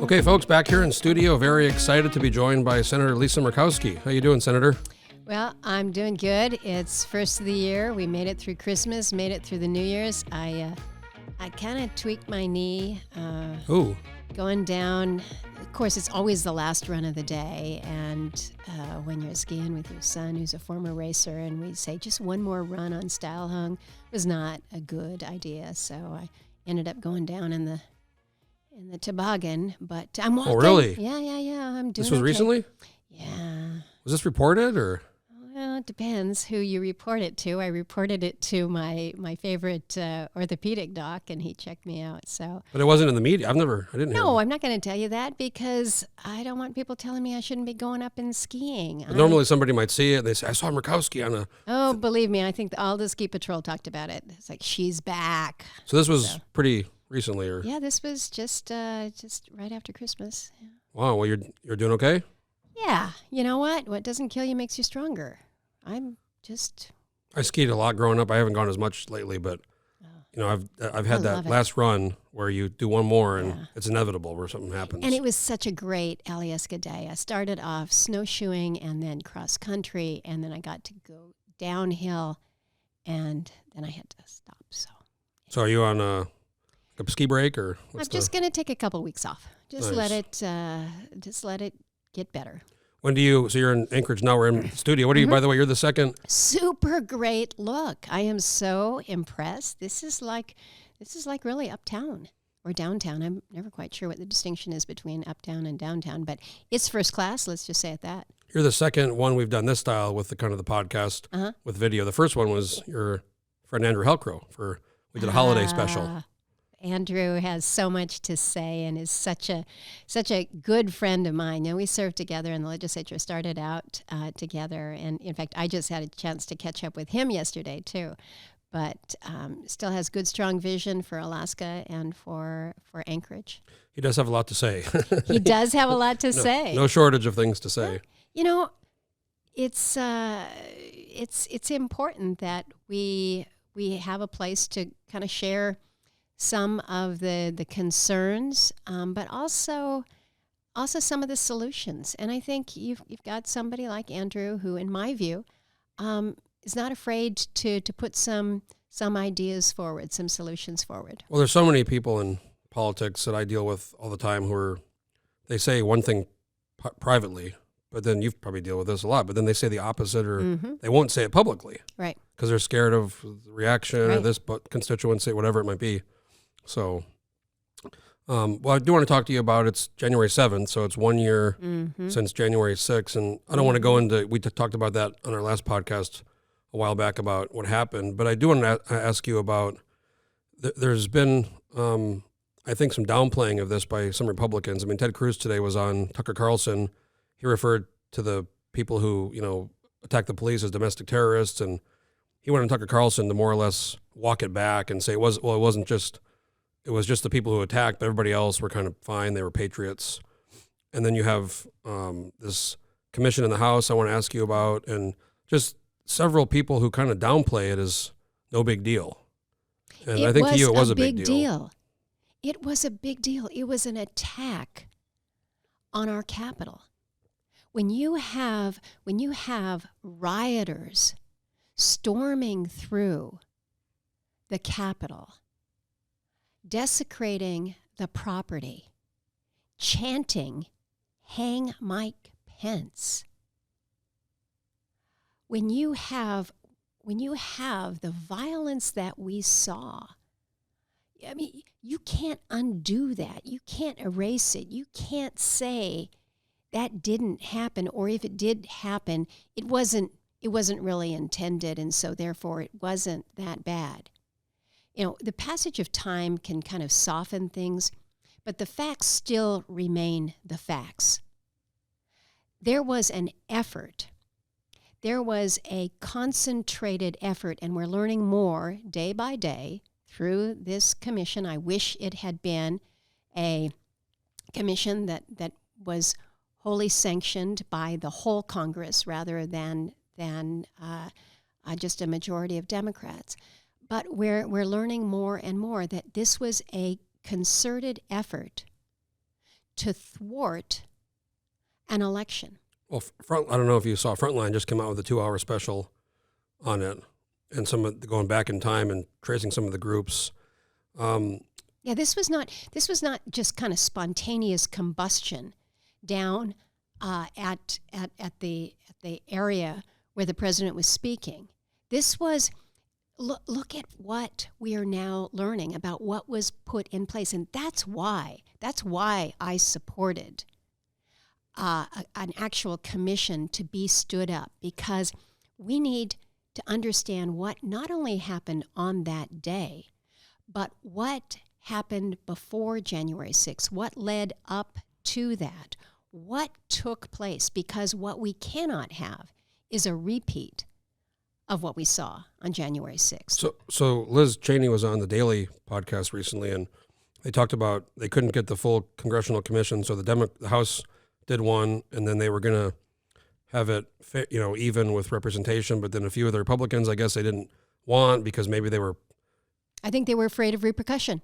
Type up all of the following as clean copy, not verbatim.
Okay, folks, back here in studio, very excited to be joined by Senator Lisa Murkowski. How you doing, Senator? Well, I'm doing good. It's first of the year. We made it through Christmas, made it through the New Year's. I kind of tweaked my knee. Going down. Of course, it's always the last run of the day. And when you're skiing with your son, who's a former racer, and we say just one more run on Style Hung was not a good idea. So I ended up going down in the toboggan. But I'm walking. Oh, really? Yeah. I'm doing. This was okay. recently? Yeah. Was this reported or? Well, it depends who you report it to. I reported it to my favorite orthopedic doc, and he checked me out. So, But it wasn't in the media. I didn't hear. No, I'm not going to tell you that because I don't want people telling me I shouldn't be going up and skiing. Normally somebody might see it and they say, I saw Murkowski on a... Oh, believe me, I think all the ski patrol talked about it. It's like, she's back. So this was pretty recently, or? Yeah, this was just right after Christmas. Yeah. Wow, well, you're doing okay? Yeah, you know what? What doesn't kill you makes you stronger. I skied a lot growing up. I haven't gone as much lately, but I've had that last run where you do one more and it's inevitable where something happens. And it was such a great Alaska day. I started off snowshoeing and then cross country, and then I got to go downhill, and then I had to stop. So are you on a ski break or? I'm just going to take a couple weeks off. Just Nice. let it get better. When do you? So you're in Anchorage now. We're in the studio. What are you? By the way, you're the second. Super great look. I am so impressed. This is like really uptown or downtown. I'm never quite sure what the distinction is between uptown and downtown, but it's first class. Let's just say it that. You're the second one we've done this style with the kind of the podcast with video. The first one was your friend Andrew Helcrow we did a holiday special. Andrew has so much to say and is such a good friend of mine. You know, we served together in the legislature, started out together, and in fact, I just had a chance to catch up with him yesterday too. But still has good, strong vision for Alaska and for Anchorage. He does have a lot to say. He does have a lot to say. No shortage of things to say. You know, it's important that we have a place to kind of share some of the concerns, but also some of the solutions. And I think you've got somebody like Andrew who, in my view, is not afraid to put some ideas forward, some solutions forward. Well, there's so many people in politics that I deal with all the time they say one thing privately, but then you probably deal with this a lot, but then they say the opposite, or they won't say it publicly. Right. Because they're scared of the reaction or this constituency, whatever it might be. So, well, I do want to talk to you about, it's January 7th, so it's 1 year since January 6th, and I don't want to go into, we talked about that on our last podcast a while back about what happened, but I do want to ask you about, there's been, I think, some downplaying of this by some Republicans. I mean, Ted Cruz today was on Tucker Carlson. He referred to the people who, attacked the police as domestic terrorists, and he went on Tucker Carlson to more or less walk it back and say, it was just the people who attacked, but everybody else were kind of fine. They were patriots. And then you have this commission in the House I want to ask you about, and just several people who kind of downplay it as no big deal. And I think to you it was a big deal. It was a big deal. It was an attack on our Capitol. When you have rioters storming through the Capitol, desecrating the property, chanting, "Hang Mike Pence." When you have the violence that we saw, I mean, you can't undo that. You can't erase it. You can't say that didn't happen, or if it did happen, it wasn't really intended, and so therefore it wasn't that bad. The passage of time can kind of soften things, but the facts still remain the facts. There was an effort. There was a concentrated effort, and we're learning more day by day through this commission. I wish it had been a commission that was wholly sanctioned by the whole Congress rather than just a majority of Democrats. But we're learning more and more that this was a concerted effort to thwart an election. Well, I don't know if you saw Frontline just came out with a 2-hour special on it, and some of going back in time and tracing some of the groups. Yeah, this was not just kind of spontaneous combustion down at the area where the president was speaking. This was look at what we are now learning about what was put in place, and that's why I supported an actual commission to be stood up, because we need to understand what not only happened on that day, but what happened before January 6th, what led up to that, what took place, because what we cannot have is a repeat of what we saw on January 6th. So Liz Cheney was on the Daily podcast recently, and they talked about they couldn't get the full congressional commission, so the House did one, and then they were going to have it even with representation, but then a few of the Republicans, I guess they didn't want because maybe I think they were afraid of repercussion.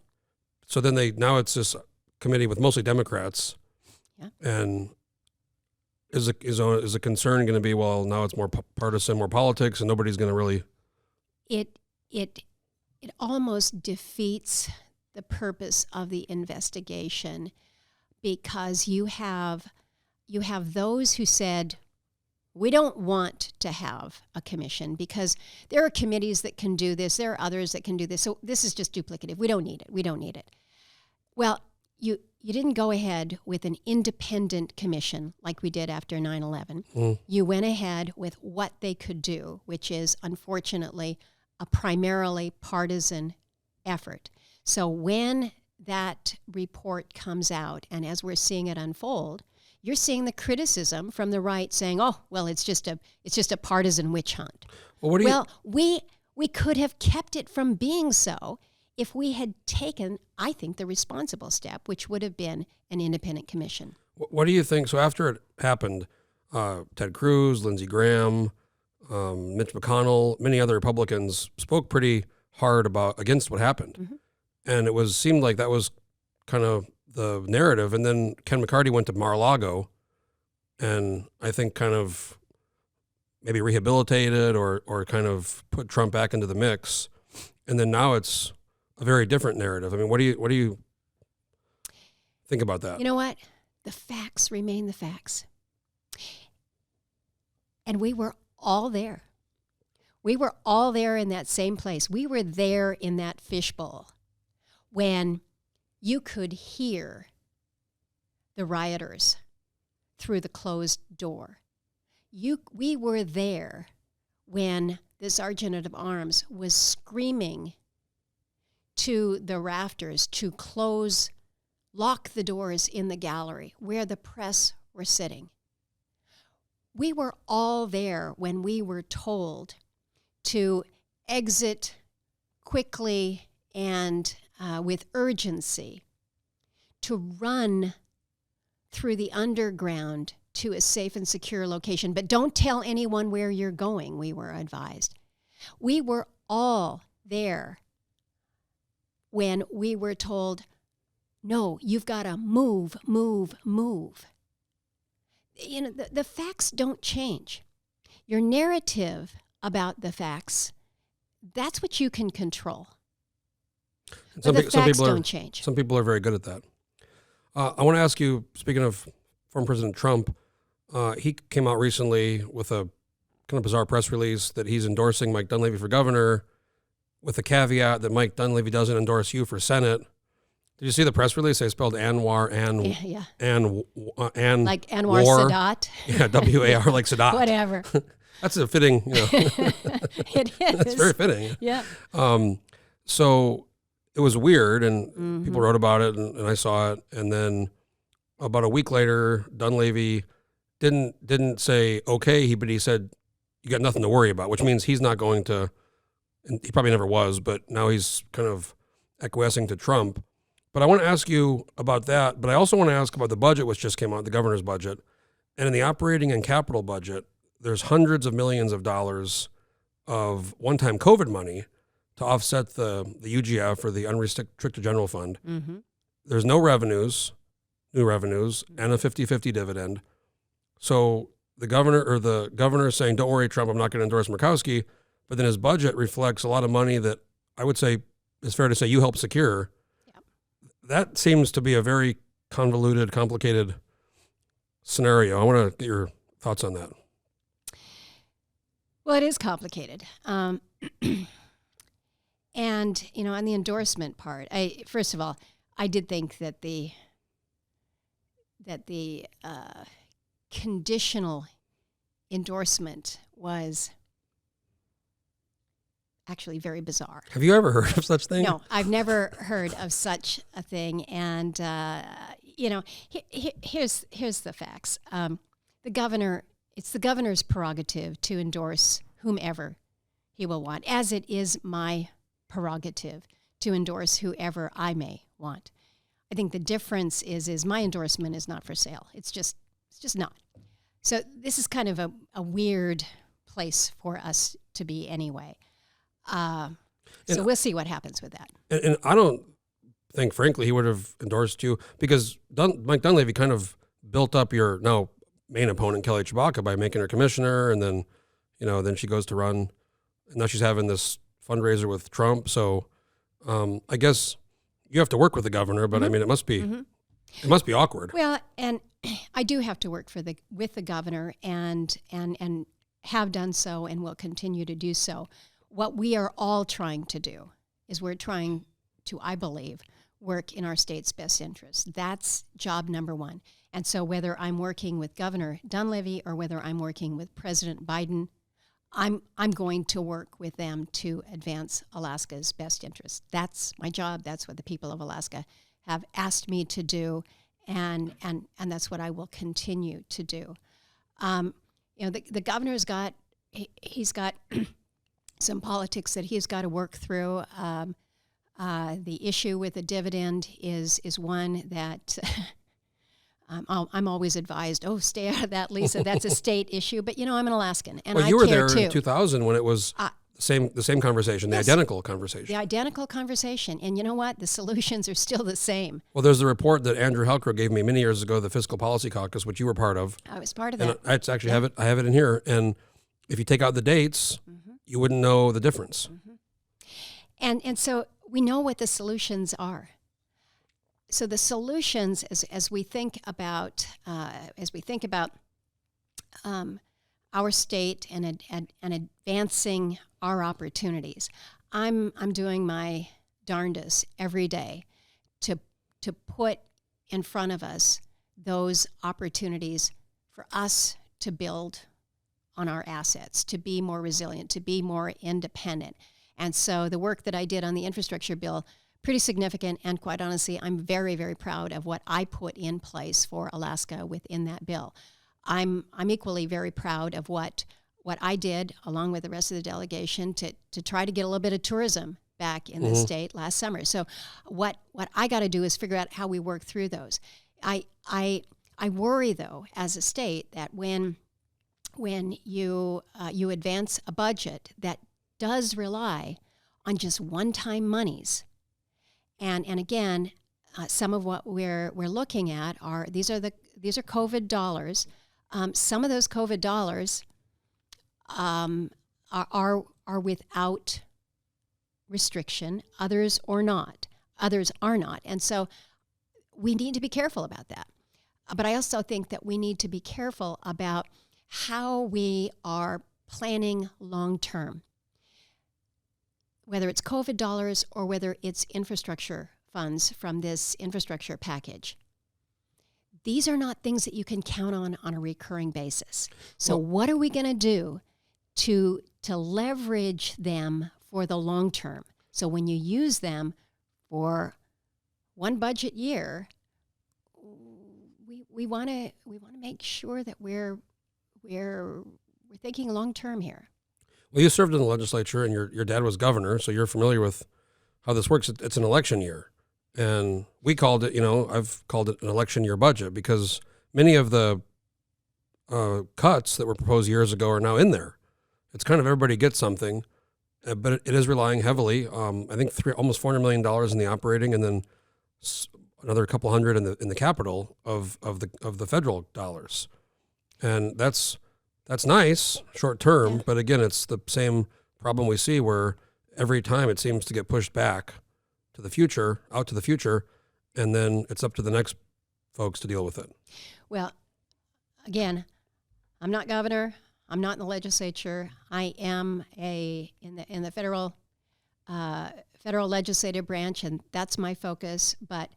So then now it's this committee with mostly Democrats. Yeah. And is a concern going to be, well, now it's more partisan, more politics, and nobody's going to really... It almost defeats the purpose of the investigation, because you have those who said, we don't want to have a commission because there are committees that can do this, there are others that can do this, so this is just duplicative. We don't need it. Well, you didn't go ahead with an independent commission like we did after 9/11. You went ahead with what they could do, which is, unfortunately, a primarily partisan effort. So when that report comes out, and as we're seeing it unfold, you're seeing the criticism from the right saying, "Oh, well, it's just a partisan witch hunt." Well, we could have kept it from being so if we had taken, I think, the responsible step, which would have been an independent commission. What do you think? So after it happened, Ted Cruz, Lindsey Graham, Mitch McConnell, many other Republicans spoke pretty hard against what happened. Mm-hmm. And it seemed like that was kind of the narrative. And then Ken McCarty went to Mar-a-Lago and I think kind of maybe rehabilitated or kind of put Trump back into the mix. And then now it's a very different narrative. I mean, what do you think about that? You know what? The facts remain the facts. And we were all there. We were all there in that same place. We were there in that fishbowl when you could hear the rioters through the closed door. We were there when the sergeant of arms was screaming to the rafters to lock the doors in the gallery where the press were sitting. We were all there when we were told to exit quickly and with urgency, to run through the underground to a safe and secure location. But don't tell anyone where you're going, we were advised. We were all there when we were told, no, you've got to move. You know, the facts don't change. Your narrative about the facts, that's what you can control. But the facts don't change. Some people are very good at that. I want to ask you, speaking of former President Trump, he came out recently with a kind of bizarre press release that he's endorsing Mike Dunleavy for governor, with the caveat that Mike Dunleavy doesn't endorse you for Senate. Did you see the press release? They spelled Anwar and like Anwar Sadat. Yeah, W-A-R like Sadat. Whatever. That's a fitting, It is. That's very fitting. Yeah. So it was weird, and people wrote about it, and I saw it. And then about a week later, Dunleavy didn't say okay, but he said you got nothing to worry about, which means he's not going to. And he probably never was, but now he's kind of acquiescing to Trump. But I want to ask you about that. But I also want to ask about the budget, which just came out, the governor's budget. And in the operating and capital budget, there's hundreds of millions of dollars of one-time COVID money to offset the UGF, or the unrestricted general fund. Mm-hmm. There's no revenues, new revenues and a 50-50 dividend. So the governor is saying, don't worry, Trump, I'm not going to endorse Murkowski. But then his budget reflects a lot of money that I would say is fair to say you helped secure. Yep. That seems to be a very convoluted, complicated scenario. I want to get your thoughts on that. Well, it is complicated. And, on the endorsement part, first of all, I did think that the conditional endorsement was actually very bizarre. Have you ever heard of such thing? No, I've never heard of such a thing. And, here's the facts. It's the governor's prerogative to endorse whomever he will want, as it is my prerogative to endorse whoever I may want. I think the difference is my endorsement is not for sale. It's just not. So this is kind of a weird place for us to be anyway. So we'll see what happens with that. And I don't think, frankly, he would have endorsed you because Mike Dunleavy kind of built up your now main opponent, Kelly Chewbacca, by making her commissioner. And then, then she goes to run. And now she's having this fundraiser with Trump. So I guess you have to work with the governor, but I mean, it must be awkward. Well, and I do have to work with the governor and have done so and will continue to do so. What we are all trying to do is we're trying to, I believe, work in our state's best interest. That's job number one. And so whether I'm working with Governor Dunleavy or whether I'm working with President Biden, I'm going to work with them to advance Alaska's best interest. That's my job. That's what the people of Alaska have asked me to do, and that's what I will continue to do. The governor's he's got some politics that he's got to work through. The issue with the dividend is one that I'm always advised, stay out of that, Lisa. That's a state issue. But, I'm an Alaskan, and well, I you were care there too. in 2000 when it was the same conversation, yes, the identical conversation. The identical conversation. And you know what? The solutions are still the same. Well, there's the report that Andrew Halcrow gave me many years ago, the Fiscal Policy Caucus, which you were part of. I was part of and that. I actually have it in here. And if you take out the dates, you wouldn't know the difference. And so we know what the solutions are. So the solutions, as we think about our state and advancing our opportunities, I'm doing my darndest every day to put in front of us those opportunities for us to build on our assets, to be more resilient, to be more independent. And so the work that I did on the infrastructure bill, pretty significant, and quite honestly, I'm very, very proud of what I put in place for Alaska within that bill. I'm equally very proud of what I did, along with the rest of the delegation, to try to get a little bit of tourism back in the state last summer. So what I got to do is figure out how we work through those. I worry, though, as a state, that when you advance a budget that does rely on just one-time monies, and again, some of what we're looking at are these are COVID dollars. Some of those COVID dollars are without restriction. Others are not. And so we need to be careful about that. But I also think that we need to be careful about how we are planning long term, whether it's COVID dollars or whether it's infrastructure funds from this infrastructure package. These are not things that you can count on a recurring basis. So what are we going to do to leverage them for the long term? So when you use them for one budget year, we want to make sure that we're thinking long term here. Well, you served in the legislature, and your dad was governor, so you're familiar with how this works. It's an election year, and we called it, I've called it an election year budget because many of the cuts that were proposed years ago are now in there. It's kind of everybody gets something, but it is relying heavily. I think almost $400 million in the operating, and then another couple hundred in the capital of the federal dollars, and that's nice short term. But again, it's the same problem we see where every time it seems to get pushed back to the future, out to the future, and then it's up to the next folks to deal with it. Well, again, I'm not governor. I'm not in the legislature. I am in the federal legislative branch, and that's my focus. But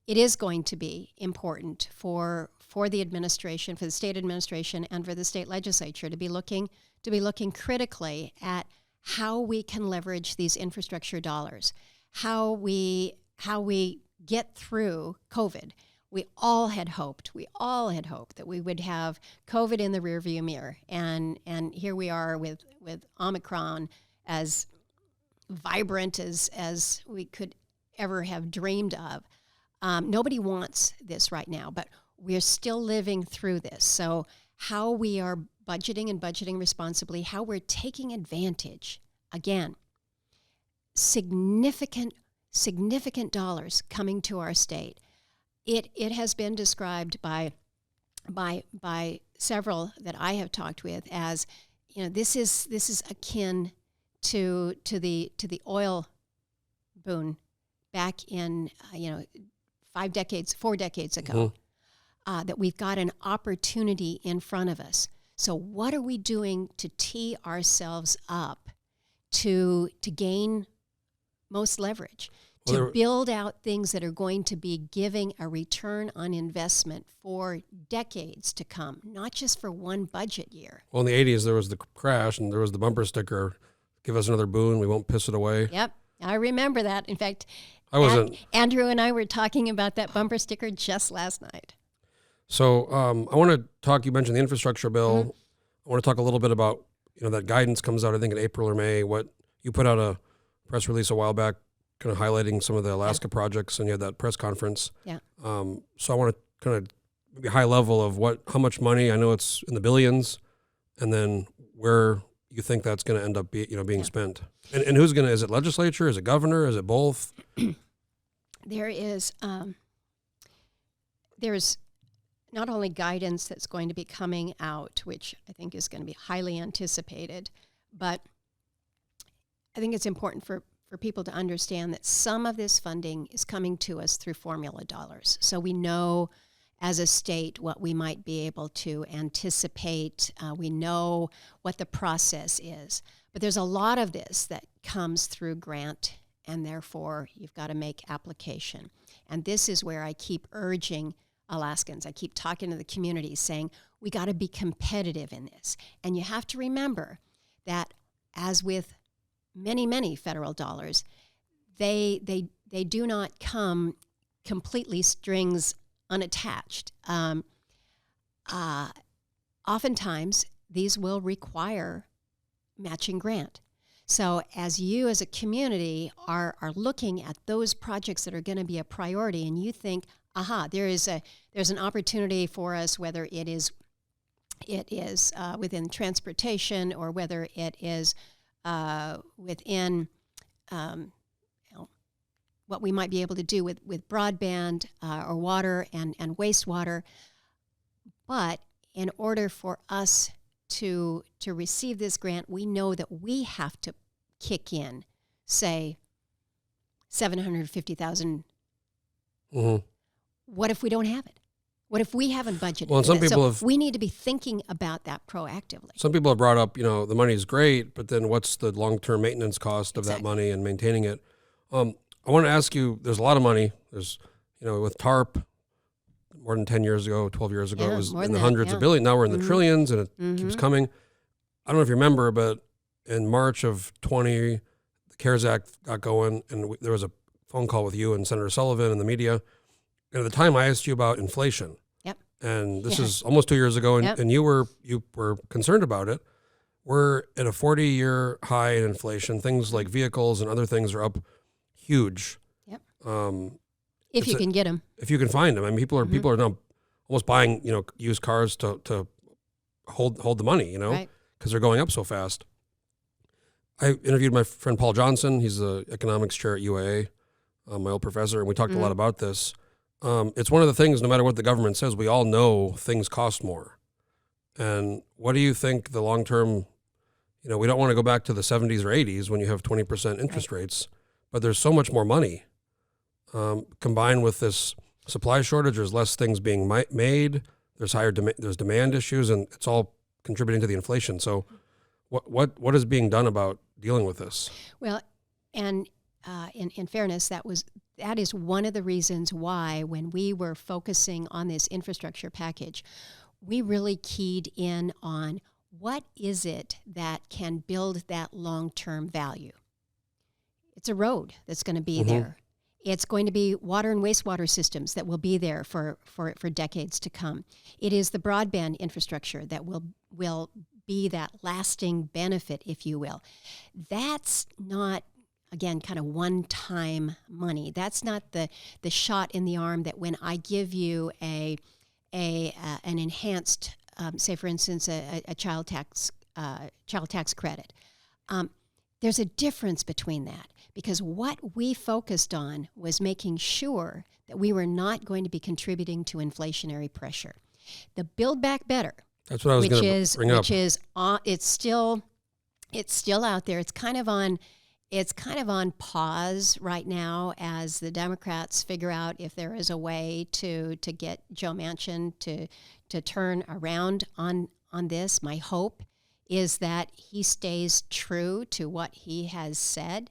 it is going to be important for the administration, for the state administration, and for the state legislature to be looking critically at how we can leverage these infrastructure dollars, how we get through COVID. We all had hoped that we would have COVID in the rearview mirror, and here we are with Omicron as vibrant as we could ever have dreamed of. Nobody wants this right now, but we're still living through this. So how we are budgeting responsibly, how we're taking advantage, again, significant dollars coming to our state. It has been described by several that I have talked with as, this is akin to the oil boom back in 4 decades ago. That we've got an opportunity in front of us. So what are we doing to tee ourselves up to gain most leverage, to build out things that are going to be giving a return on investment for decades to come, not just for one budget year? Well, in the 80s, there was the crash, and there was the bumper sticker, give us another boon, we won't piss it away. Yep, I remember that. In fact, Andrew and I were talking about that bumper sticker just last night. So I want to talk, you mentioned the infrastructure bill. Mm-hmm. I want to talk a little bit about, that guidance comes out, I think, in April or May. What you put out a press release a while back kind of highlighting some of the Alaska projects, and you had that press conference. Yeah. So I want to kind of maybe high level of how much money, I know it's in the billions, and then where you think that's going to end up being spent. And who's is it legislature? Is it governor? Is it both? There's not only guidance that's going to be coming out, which I think is going to be highly anticipated, but I think it's important for people to understand that some of this funding is coming to us through formula dollars. So we know as a state what we might be able to anticipate. We know what the process is. But there's a lot of this that comes through grant, and therefore you've got to make application. And this is where I keep urging Alaskans. I keep talking to the community saying, we got to be competitive in this. And you have to remember that, as with many federal dollars, they do not come completely strings unattached. Oftentimes, these will require matching grant. So as you as a community are looking at those projects that are going to be a priority, and you think, there's an opportunity for us, whether it is within transportation or whether it is within what we might be able to do with broadband or water and wastewater. But in order for us to receive this grant, we know that we have to kick in, say, $750,000. Mm-hmm. What if we don't have it? What if we haven't budgeted? Well, some people we need to be thinking about that proactively. Some people have brought up, the money's great, but then what's the long-term maintenance cost of that money and maintaining it? I want to ask you, there's a lot of money. There's, with TARP, more than 10 years ago, 12 years ago, it was in the hundreds of billions. Now we're in the trillions, and it keeps coming. I don't know if you remember, but in March of 20, the CARES Act got going, and there was a phone call with you and Senator Sullivan and the media. And at the time, I asked you about inflation. Yep. And this is almost 2 years ago, and you were concerned about it. We're at a 40-year high in inflation. Things like vehicles and other things are up huge. Yep. If you can get them. If you can find them. I mean, people are now almost buying, used cars to hold the money, because they're going up so fast. I interviewed my friend Paul Johnson. He's the economics chair at UAA. my old professor, and we talked a lot about this. It's one of the things, no matter what the government says, we all know things cost more. And what do you think the long-term, we don't want to go back to the 70s or 80s when you have 20% interest rates, but there's so much more money. Combined with this supply shortage, there's less things being made, there's there's demand issues, and it's all contributing to the inflation. So what is being done about dealing with this? Well, and in fairness, that is one of the reasons why when we were focusing on this infrastructure package, we really keyed in on what is it that can build that long-term value. It's a road that's going to be there. It's going to be water and wastewater systems that will be there for decades to come. It is the broadband infrastructure that will be that lasting benefit, if you will. That's not, again, kind of one-time money. That's not the shot in the arm that when I give you an enhanced, say for instance, a child tax credit. There's a difference between that, because what we focused on was making sure that we were not going to be contributing to inflationary pressure. The Build Back Better, that's what I was going to bring up. Which is it's still out there. It's kind of on pause right now as the Democrats figure out if there is a way to get Joe Manchin to turn around on this. My hope is that he stays true to what he has said,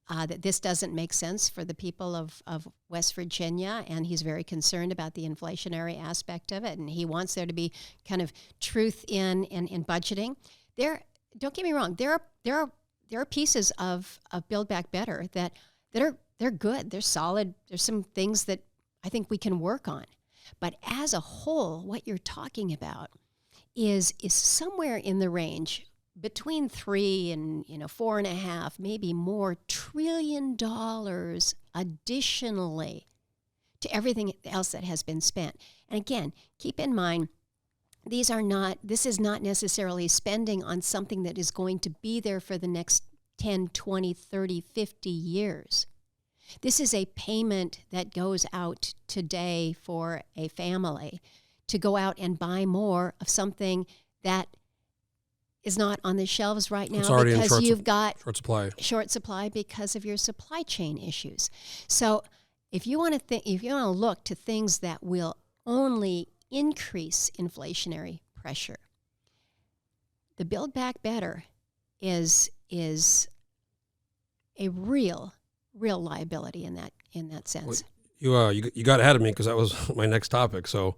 that this doesn't make sense for the people of West Virginia, and he's very concerned about the inflationary aspect of it, and he wants there to be kind of truth in budgeting. Don't get me wrong, there are pieces of Build Back Better that are good, they're solid, there's some things that I think we can work on. But as a whole, what you're talking about is somewhere in the range between $3 and $4.5, maybe more $trillion additionally to everything else that has been spent. And again, keep in mind, this is not necessarily spending on something that is going to be there for the next 10, 20, 30, 50 years. This is a payment that goes out today for a family to go out and buy more of something that is not on the shelves right now because you've got short supply because of your supply chain issues. So if you want to look to things that will only increase inflationary pressure, the Build Back Better is a real liability in that sense. Well, you got ahead of me because that was my next topic. So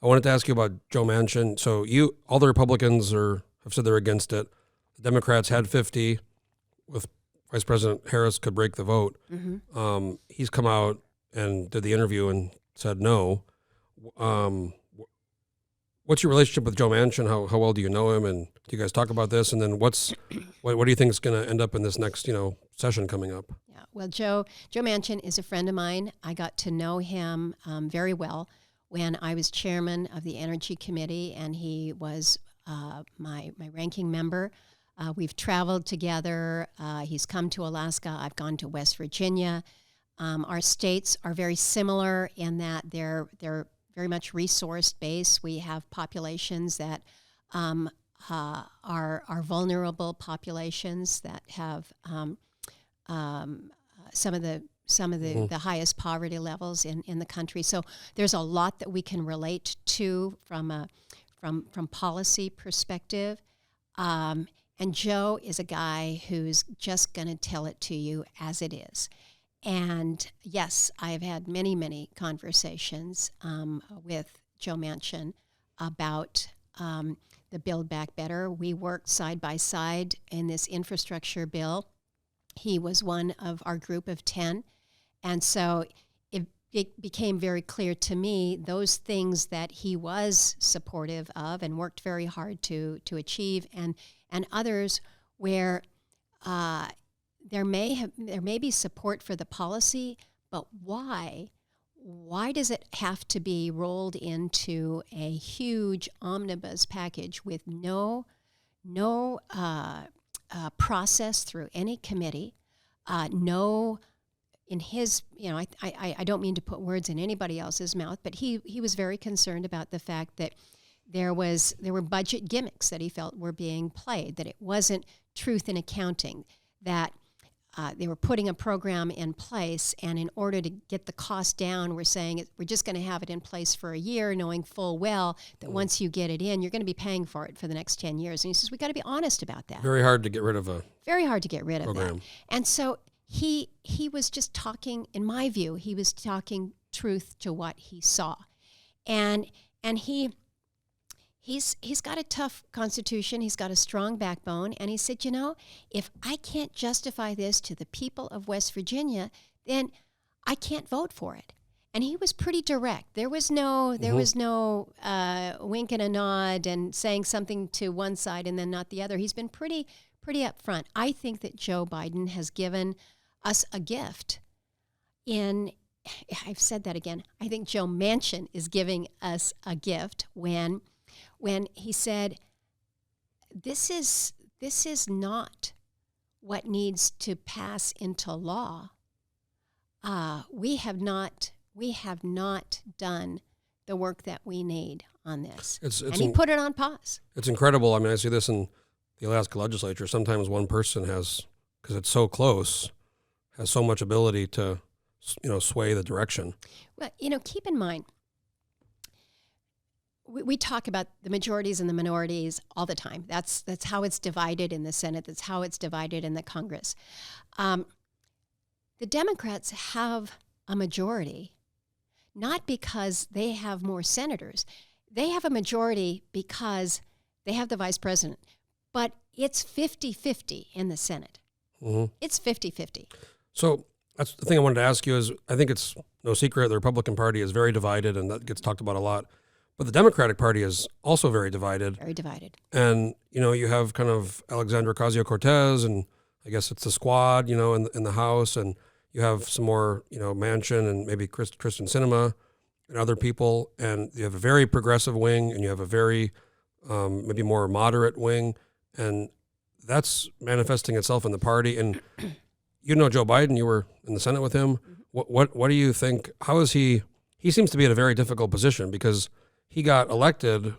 I wanted to ask you about Joe Manchin. So all the Republicans have said they're against it. The Democrats had 50 with Vice President Harris could break the vote. Mm-hmm. He's come out and did the interview and said no. What's your relationship with Joe Manchin? How well do you know him? And do you guys talk about this? And then what do you think is going to end up in this next session coming up? Yeah, well, Joe Manchin is a friend of mine. I got to know him very well when I was chairman of the Energy Committee, and he was my ranking member. We've traveled together. He's come to Alaska. I've gone to West Virginia. Our states are very similar in that they're very much resource-based. We have populations that are vulnerable populations that have some of the highest poverty levels in the country. So there's a lot that we can relate to from policy perspective. And Joe is a guy who's just going to tell it to you as it is. And yes, I have had many, many conversations with Joe Manchin about the Build Back Better. We worked side by side in this infrastructure bill. He was one of our group of 10. And so it became very clear to me those things that he was supportive of and worked very hard to achieve, and others where there may be support for the policy, but why does it have to be rolled into a huge omnibus package with no process through any committee, no in his, I don't mean to put words in anybody else's mouth, but he was very concerned about the fact that there were budget gimmicks that he felt were being played, that it wasn't truth in accounting, that they were putting a program in place, and in order to get the cost down, we're saying we're just going to have it in place for a year, knowing full well that once you get it in, you're going to be paying for it for the next 10 years. And he says, we got to be honest about that. Very hard to get rid of a Very hard to get rid of program. that. And so he was just talking, in my view, he was talking truth to what he saw. And He's got a tough constitution. He's got a strong backbone. And he said, if I can't justify this to the people of West Virginia, then I can't vote for it. And he was pretty direct. There was no wink and a nod and saying something to one side and then not the other. He's been pretty upfront. I think that Joe Biden has given us a gift I've said that again. I think Joe Manchin is giving us a gift when he said, this is not what needs to pass into law. We have not done the work that we need on this. And he put it on pause. It's incredible. I mean, I see this in the Alaska legislature. Sometimes one person has, because it's so close, has so much ability to, sway the direction. Well, keep in mind, we talk about the majorities and the minorities all the time. That's how it's divided in the Senate. That's how it's divided in the Congress. The Democrats have a majority, not because they have more senators. They have a majority because they have the vice president. But it's 50-50 in the Senate. Mm-hmm. It's 50-50. So that's the thing I wanted to ask you is, I think it's no secret the Republican Party is very divided, and that gets talked about a lot. But the Democratic Party is also very divided. Very divided. And, you have kind of Alexandra Ocasio-Cortez, and I guess it's the squad, in the House, and you have some more, Manchin and maybe Kristen Sinema and other people, and you have a very progressive wing, and you have a very maybe more moderate wing, and that's manifesting itself in the party. And Joe Biden, you were in the Senate with him. What do you think? How is he? He seems to be in a very difficult position because he got elected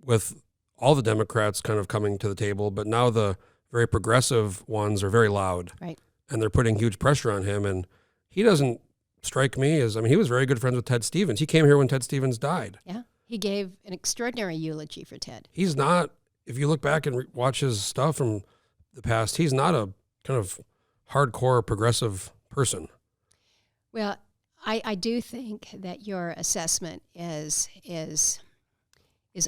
with all the Democrats kind of coming to the table, but now the very progressive ones are very loud. Right. And they're putting huge pressure on him. And he doesn't strike me as, he was very good friends with Ted Stevens. He came here when Ted Stevens died. Yeah. He gave an extraordinary eulogy for Ted. He's not, if you look back and watch his stuff from the past, he's not a kind of hardcore progressive person. Well, I do think that your assessment is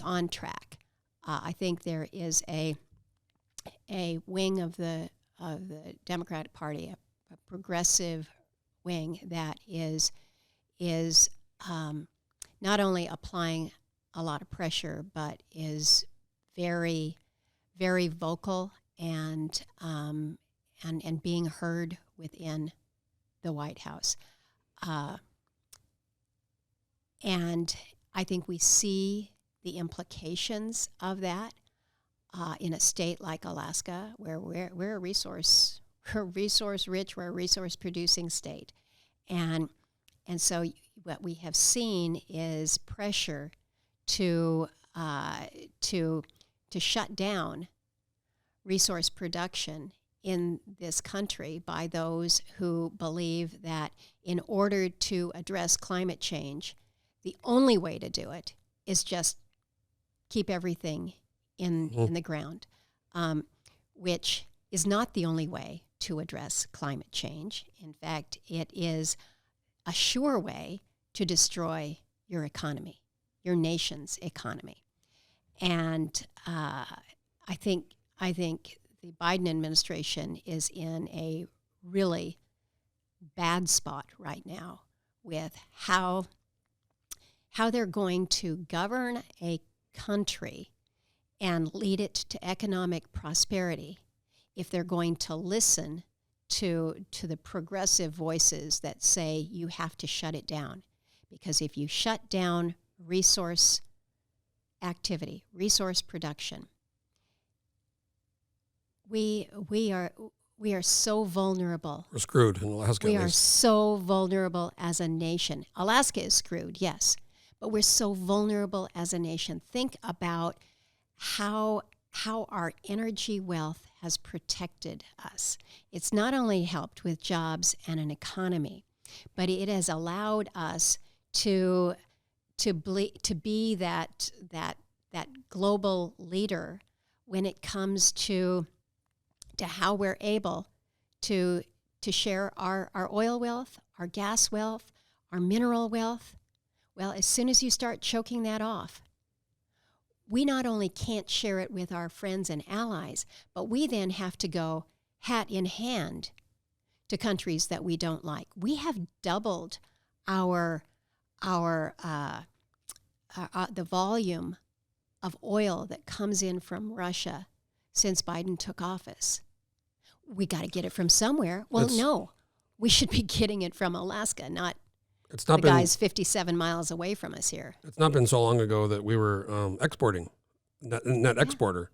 on track. I think there is a wing of the Democratic Party, a progressive wing that is not only applying a lot of pressure, but is very, very vocal and being heard within the White House. And I think we see the implications of that in a state like Alaska, where we're a resource rich, we're a resource producing state, and so what we have seen is pressure to shut down resource production in this country by those who believe that in order to address climate change, the only way to do it is just keep everything in the ground, which is not the only way to address climate change. In fact, it is a sure way to destroy your economy, your nation's economy. And I think the Biden administration is in a really bad spot right now with how they're going to govern a country and lead it to economic prosperity if they're going to listen to the progressive voices that say you have to shut it down. Because if you shut down resource activity, resource production, we We are so vulnerable. We're screwed in Alaska. We at are least. so vulnerable as a nation. Alaska is screwed, yes, but we're so vulnerable as a nation. Think about how our energy wealth has protected us. It's not only helped with jobs and an economy, but it has allowed us to be that global leader when it comes to how we're able to share our oil wealth, our gas wealth, our mineral wealth. Well, as soon as you start choking that off, we not only can't share it with our friends and allies, but we then have to go hat in hand to countries that we don't like. We have doubled the volume of oil that comes in from Russia since Biden took office. We got to get it from somewhere. Well, no, we should be getting it from Alaska, not the guys 57 miles away from us here. It's not been so long ago that we were exporting, net exporter.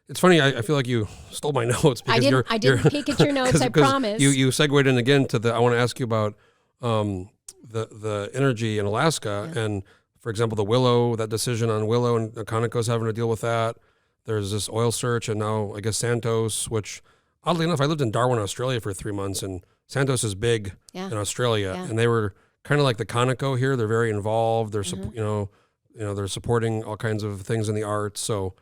It's funny. I feel like you stole my notes because I didn't peek at your notes. I promise. You segued in again to I want to ask you about the energy in Alaska and, for example, the Willow. That decision on Willow and Conoco's having to deal with that. There's this oil search, and now I guess Santos, which oddly enough, I lived in Darwin, Australia for 3 months, and Santos is big in Australia, and they were kind of like the Conoco here. They're very involved. They're they're supporting all kinds of things in the arts. So,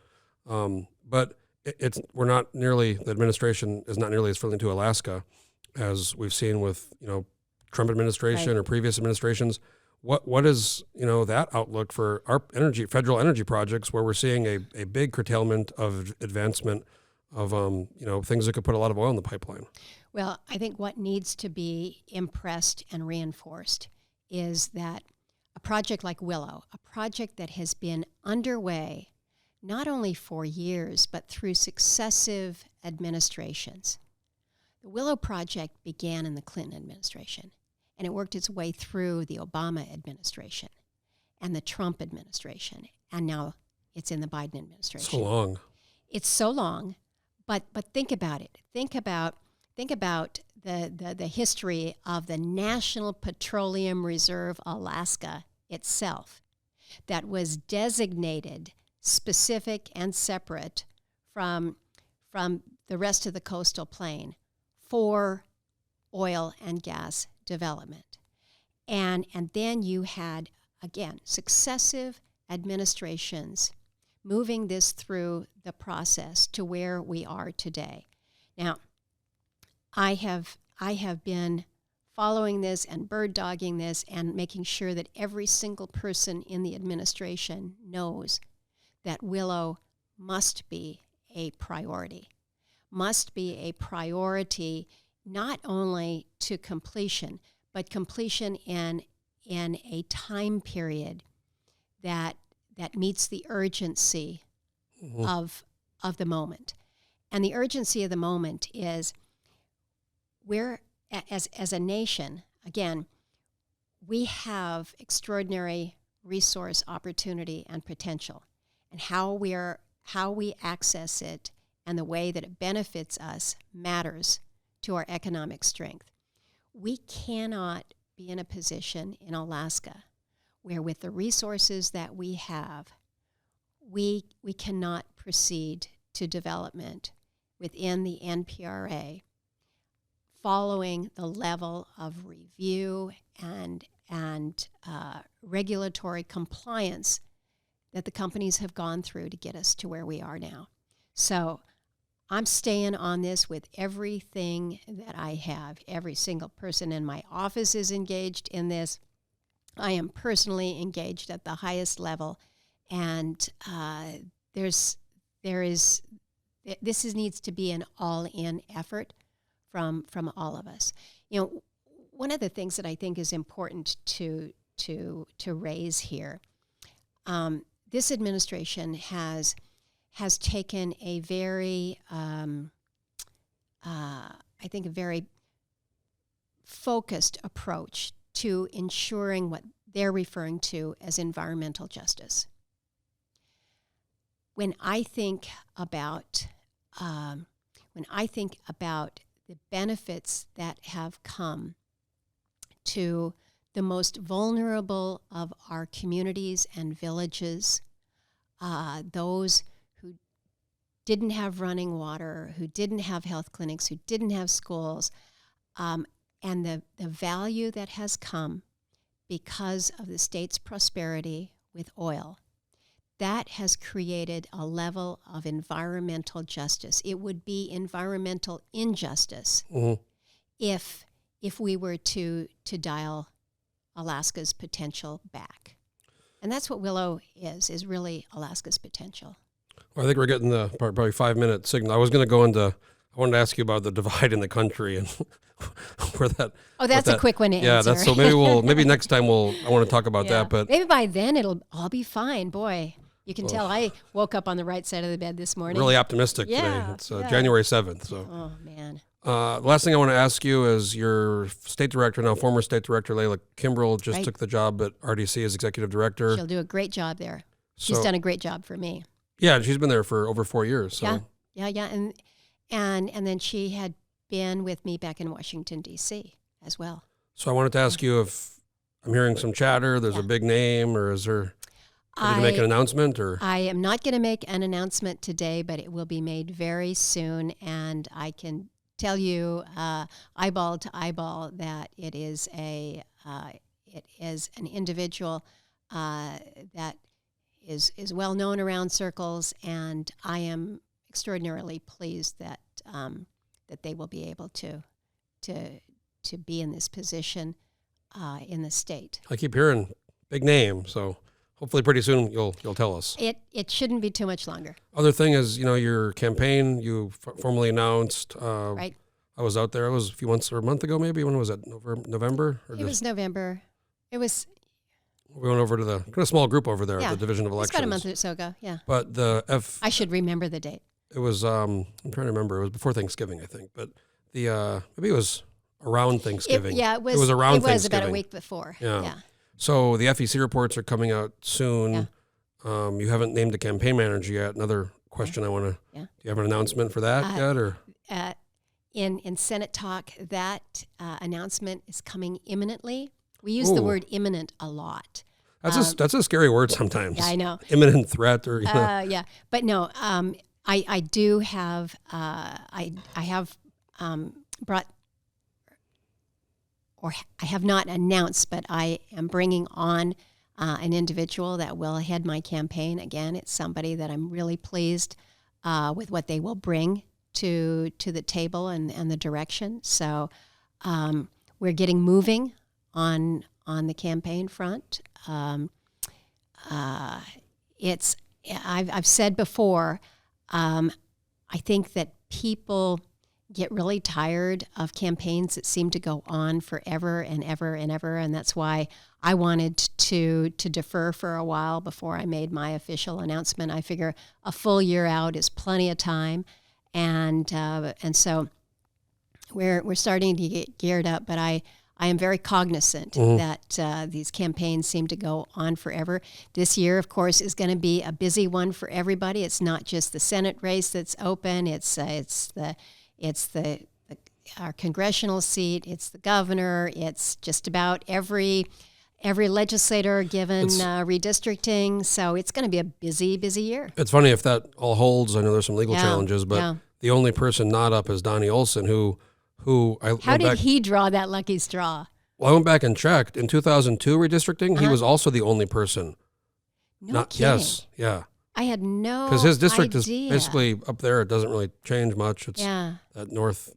but the administration is not nearly as friendly to Alaska as we've seen with Trump administration or previous administrations. What is that outlook for our federal energy projects, where we're seeing a big curtailment of advancement of things that could put a lot of oil in the pipeline? Well, I think what needs to be impressed and reinforced is that a project like Willow, a project that has been underway not only for years, but through successive administrations. The Willow project began in the Clinton administration, and it worked its way through the Obama administration and the Trump administration, and now it's in the Biden administration. So long. It's so long, but think about it. Think about the history of the National Petroleum Reserve Alaska itself, that was designated specific and separate from the rest of the coastal plain for oil and gas development. And then you had, again, successive administrations moving this through the process to where we are today. Now, I have been following this and bird dogging this and making sure that every single person in the administration knows that Willow must be a priority. Must be a priority not only to completion, but completion in a time period that meets the urgency of the moment. And the urgency of the moment is we're, as a nation, again, we have extraordinary resource opportunity and potential. And how we access it and the way that it benefits us matters to our economic strength. We cannot be in a position in Alaska where, with the resources that we have, we cannot proceed to development within the NPRA following the level of review and regulatory compliance that the companies have gone through to get us to where we are now. So I'm staying on this with everything that I have. Every single person in my office is engaged in this. I am personally engaged at the highest level, and this needs to be an all-in effort from all of us. One of the things that I think is important to raise here. This administration has taken a very, a very focused approach to ensuring what they're referring to as environmental justice. When I think about benefits that have come to the most vulnerable of our communities and villages, those who didn't have running water, who didn't have health clinics, who didn't have schools, and the value that has come because of the state's prosperity with oil. That has created a level of environmental justice. It would be environmental injustice if we were to dial Alaska's potential back. And that's what Willow is really Alaska's potential. Well, I think we're getting the probably 5-minute signal. I was going to go into, I wanted to ask you about the divide in the country and where that. Oh, that's a quick one to answer. Yeah, that's so maybe next time I want to talk about that. But maybe by then it'll all be fine. Boy, you can tell I woke up on the right side of the bed this morning. Really optimistic today. It's January 7th. So. Oh, man. The last thing I want to ask you is your state director, now former state director, Layla Kimbrell, just took the job at RDC as executive director. She'll do a great job there. She's done a great job for me. Yeah, she's been there for over 4 years. So. Yeah. And then she had been with me back in Washington, D.C. as well. So I wanted to ask you if I'm hearing some chatter, there's a big name, or is there... Are you going to make an announcement? Or I am not going to make an announcement today, but it will be made very soon, and I can tell you, eyeball to eyeball, that it is an individual that is well known around circles, and I am extraordinarily pleased that that they will be able to be in this position in the state. I keep hearing big name, so. Hopefully pretty soon you'll tell us. It shouldn't be too much longer. Other thing is, your campaign, you formally announced. Right. I was out there. It was a few months or a month ago maybe. When was it? November? It was November. It was... We went over to the kind of small group over there at the Division of Elections. It's about a month or so ago, yeah. But I should remember the date. It was, I'm trying to remember. It was before Thanksgiving, I think. But maybe it was around Thanksgiving. It was around Thanksgiving. It was about a week before. Yeah. So the FEC reports are coming out soon. Yeah. You haven't named a campaign manager yet. Another question I want to. Yeah. Do you have an announcement for that yet, or? In Senate talk, that announcement is coming imminently. We use the word imminent a lot. That's a scary word sometimes. Yeah, I know. Imminent threat, or yeah, but no. I do have. I have brought. Or I have not announced, but I am bringing on an individual that will head my campaign. Again, it's somebody that I'm really pleased with what they will bring to the table and the direction. So we're getting moving on the campaign front. I've said before, I think that people get really tired of campaigns that seem to go on forever and ever and ever, and that's why I wanted to defer for a while before I made my official announcement. I figure a full year out is plenty of time, and so we're starting to get geared up. But I am very cognizant that these campaigns seem to go on forever. This year, of course, is going to be a busy one for everybody. It's not just the Senate race that's open. It's our congressional seat. It's the governor. It's just about every legislator given redistricting. So it's going to be a busy year. It's funny if that all holds. I know there's some legal challenges, but the only person not up is Donnie Olson, who How did he draw that lucky straw? Well, I went back and checked. In 2002 redistricting, he was also the only person. No kidding. Yes, yeah. I had no idea. Because his district is basically up there. It doesn't really change much. It's that north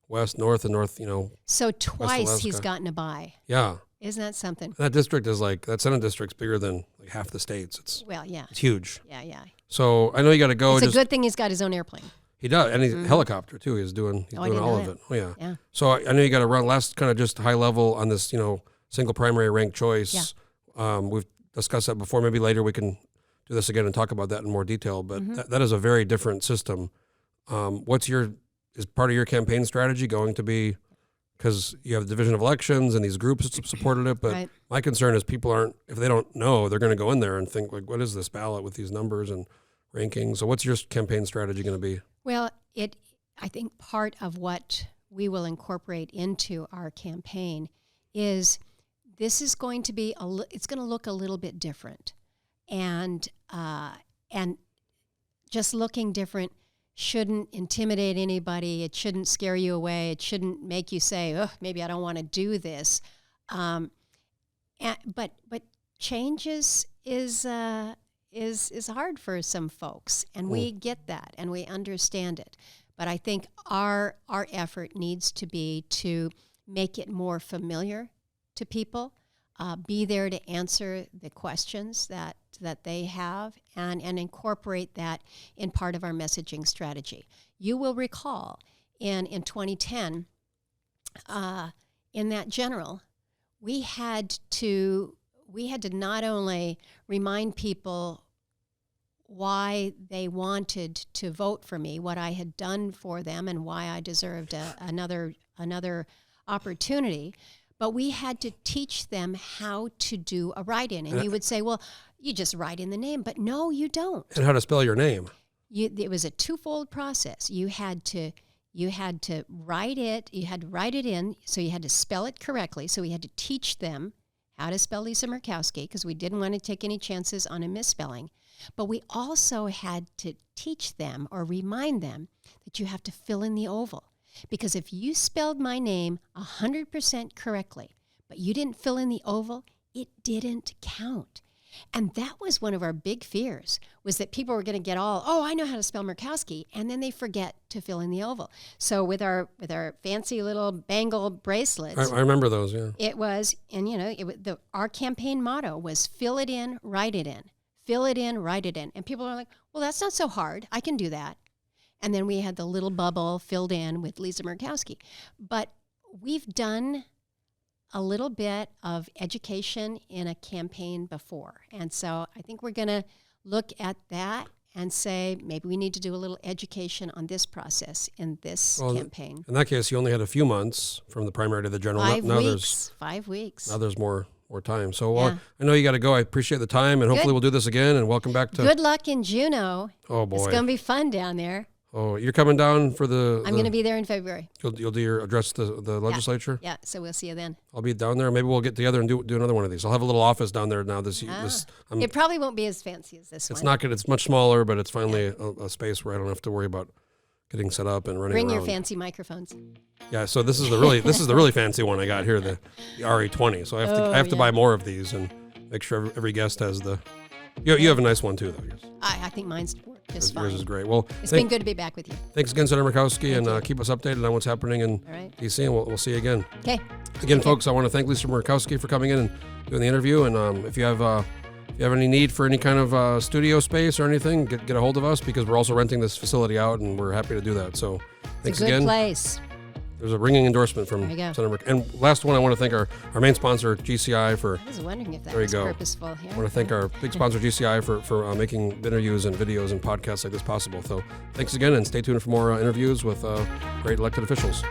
and north, So twice he's gotten a bye. Yeah. Isn't that something? That district is that Senate district's bigger than half the states. It's huge. Yeah. So I know you got to go. It's a good thing he's got his own airplane. He does, and he's a helicopter too. He's doing all of it. Oh yeah. So I know you got to run last kind of just high level on this, single primary ranked choice. Yeah. We've discussed that before. Maybe later we can do this again and talk about that in more detail. But that is a very different system. Is part of your campaign strategy going to be, because you have the Division of Elections and these groups that supported it, but my concern is people if they don't know, they're going to go in there and think what is this ballot with these numbers and rankings? So what's your campaign strategy going to be? Well, I think part of what we will incorporate into our campaign is this is going to be it's going to look a little bit different, and just looking different shouldn't intimidate anybody. It shouldn't scare you away. It shouldn't make you say, "Oh, maybe I don't want to do this." But change is hard for some folks, and we get that and we understand it. But I think our effort needs to be to make it more familiar to people, be there to answer the questions that they have, and incorporate that in part of our messaging strategy. You will recall in 2010, in that general, we had to not only remind people why they wanted to vote for me, what I had done for them, and why I deserved another opportunity, but we had to teach them how to do a write-in. And you would say, well, you just write in the name. But no, you don't. And how to spell your name. It was a twofold process. You had to write it. You had to write it in, so you had to spell it correctly. So we had to teach them how to spell Lisa Murkowski, because we didn't want to take any chances on a misspelling. But we also had to teach them or remind them that you have to fill in the oval. Because if you spelled my name 100% correctly, but you didn't fill in the oval, it didn't count. And that was one of our big fears, was that people were going to get I know how to spell Murkowski, and then they forget to fill in the oval. So with our fancy little bangle bracelets, I remember those. Yeah, it was, and our campaign motto was fill it in, write it in, fill it in, write it in, and people are like, well, that's not so hard. I can do that. And then we had the little bubble filled in with Lisa Murkowski. But we've done a little bit of education in a campaign before. And so I think we're going to look at that and say, maybe we need to do a little education on this process in this campaign. In that case, you only had a few months from the primary to the general. 5 weeks. 5 weeks. Now there's more time. So I know you got to go. I appreciate the time, and hopefully we'll do this again. And welcome back to... Good luck in Juneau. Oh, boy. It's going to be fun down there. Oh, you're coming down for I'm going to be there in February. You'll do your address to the legislature? Yeah, so we'll see you then. I'll be down there. Maybe we'll get together and do another one of these. I'll have a little office down there now. It probably won't be as fancy as this one. It's not good. It's much smaller, but it's finally a space where I don't have to worry about getting set up and running around. Bring your fancy microphones. Yeah, so this is the really fancy one I got here, the RE20. So I have to buy more of these and make sure every guest has the... You have a nice one too, though. Yours. I think mine's just fine. Yours is great. Well, it's been good to be back with you. Thanks again, Senator Murkowski, and keep us updated on what's happening in D.C. And we'll see you again. Okay. Again, folks, I want to thank Lisa Murkowski for coming in and doing the interview. And if you have any need for any kind of studio space or anything, get a hold of us, because we're also renting this facility out, and we're happy to do that. So thanks again. It's a good place. There's a ringing endorsement from Senator Murkowski. And last one, I want to thank our main sponsor, GCI, for... I was wondering if that was purposeful here. I want to thank our big sponsor, GCI, for making interviews and videos and podcasts like this possible. So thanks again, and stay tuned for more interviews with great elected officials.